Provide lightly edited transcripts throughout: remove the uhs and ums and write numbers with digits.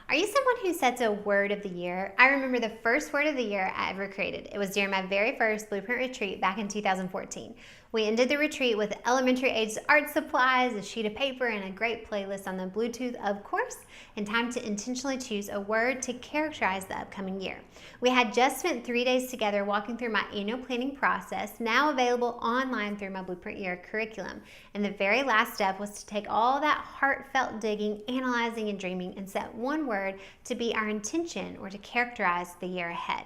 Are you someone who sets a word of the year? I remember the first word of the year I ever created. It was during my very first Blueprint retreat back in 2014. We ended the retreat with elementary age art supplies, a sheet of paper, and a great playlist on the Bluetooth, of course, and time to intentionally choose a word to characterize the upcoming year. We had just spent 3 days together walking through my annual planning process, now available online through my Blueprint Year curriculum. And the very last step was to take all that heartfelt digging, analyzing, and dreaming and set one word to be our intention or to characterize the year ahead.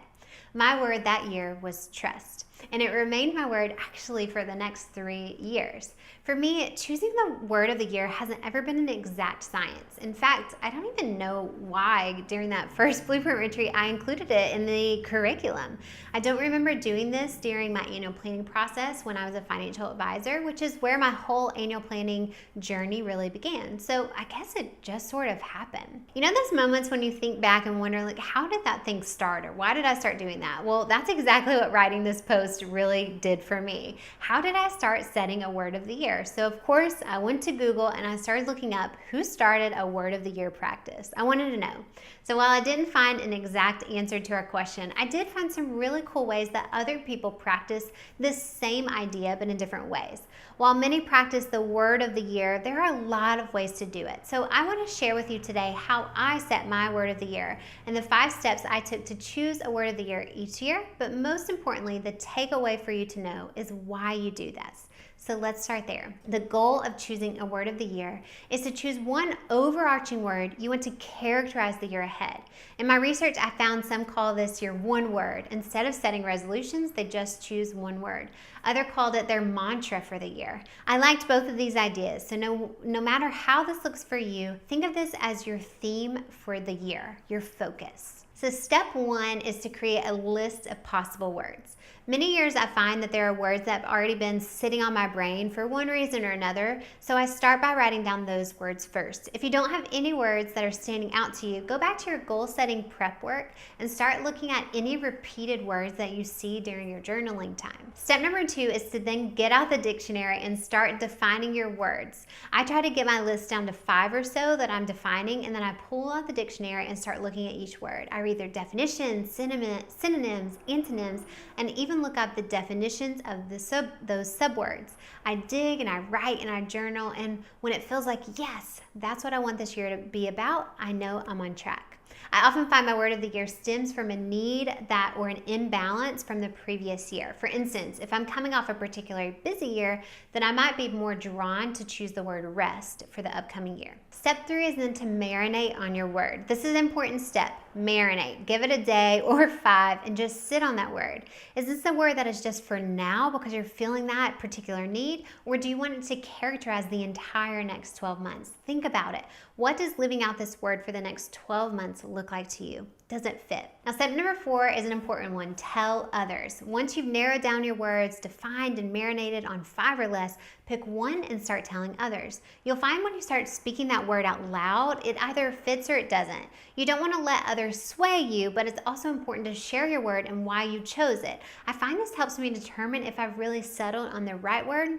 My word that year was trust, and it remained my word actually for the next 3 years. For me, choosing the word of the year hasn't ever been an exact science. In fact, I don't even know why during that first Blueprint retreat I included it in the curriculum. I don't remember doing this during my annual planning process when I was a financial advisor, which is where my whole annual planning journey really began. So I guess it just sort of happened. You know those moments when you think back and wonder, like, how did that thing start, or why did I start doing that? Well, that's exactly what writing this post really did for me. How did I start setting a word of the year? So of course, I went to Google and I started looking up who started a word of the year practice. I wanted to know. So while I didn't find an exact answer to our question, I did find some really cool ways that other people practice this same idea, but in different ways. While many practice the word of the year, there are a lot of ways to do it. So I want to share with you today how I set my word of the year and the 5 steps I took to choose a word of the year each year. But most importantly, the takeaway for you to know is why you do this. So let's start there. The goal of choosing a word of the year is to choose one overarching word you want to characterize the year ahead. In my research, I found some call this your one word. Instead of setting resolutions, they just choose one word. Others called it their mantra for the year. I liked both of these ideas. So no matter how this looks for you, think of this as your theme for the year, your focus. So step 1 is to create a list of possible words. Many years I find that there are words that have already been sitting on my brain for one reason or another, so I start by writing down those words first. If you don't have any words that are standing out to you, go back to your goal setting prep work and start looking at any repeated words that you see during your journaling time. Step number 2 is to then get out the dictionary and start defining your words. I try to get my list down to 5 or so that I'm defining, and then I pull out the dictionary and start looking at each word. I read their definitions, synonyms, antonyms, and even look up the definitions of those subwords. I dig and I write and I journal, and when it feels like, yes, that's what I want this year to be about, I know I'm on track. I often find my word of the year stems from a need or an imbalance from the previous year. For instance, if I'm coming off a particularly busy year, then I might be more drawn to choose the word rest for the upcoming year. Step 3 is then to marinate on your word. This is an important step. Marinate. Give it a day or 5 and just sit on that word. Is this a word that is just for now because you're feeling that particular need, or do you want it to characterize the entire next 12 months? Think about it. What does living out this word for the next 12 months look like to you? Does it fit? Now, step number 4 is an important one. Tell others. Once you've narrowed down your words, defined and marinated on 5 or less, pick one and start telling others. You'll find when you start speaking that word out loud, it either fits or it doesn't. You don't want to let others sway you, but it's also important to share your word and why you chose it. I find this helps me determine if I've really settled on the right word,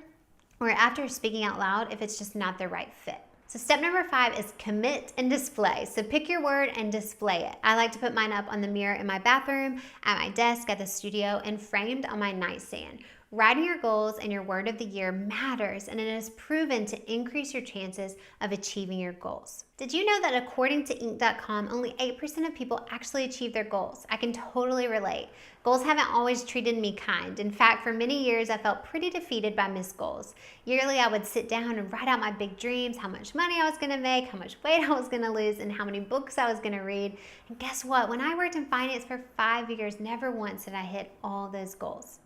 or after speaking out loud, if it's just not the right fit. So step number 5 is commit and display. So pick your word and display it. I like to put mine up on the mirror in my bathroom, at my desk, at the studio, and framed on my nightstand. Writing your goals and your word of the year matters, and it is proven to increase your chances of achieving your goals. Did you know that according to Inc.com, only 8% of people actually achieve their goals? I can totally relate. Goals haven't always treated me kind. In fact, for many years, I felt pretty defeated by missed goals. Yearly, I would sit down and write out my big dreams, how much money I was going to make, how much weight I was going to lose, and how many books I was going to read. And guess what? When I worked in finance for 5 years, never once did I hit all those goals.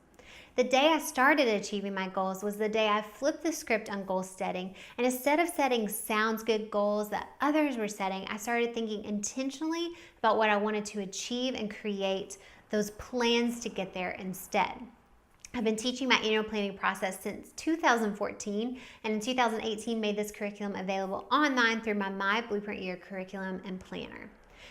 The day I started achieving my goals was the day I flipped the script on goal setting, and instead of setting sounds good goals that others were setting, I started thinking intentionally about what I wanted to achieve and create those plans to get there instead. I've been teaching my annual planning process since 2014, and in 2018 made this curriculum available online through my Blueprint Year curriculum and planner.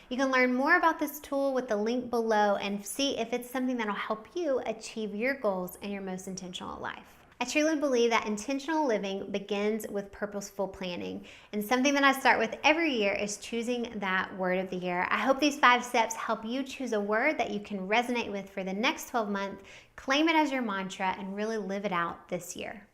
You can learn more about this tool with the link below and see if it's something that'll help you achieve your goals and your most intentional life. I truly believe that intentional living begins with purposeful planning. And something that I start with every year is choosing that word of the year. I hope these 5 steps help you choose a word that you can resonate with for the next 12 months, claim it as your mantra, and really live it out this year.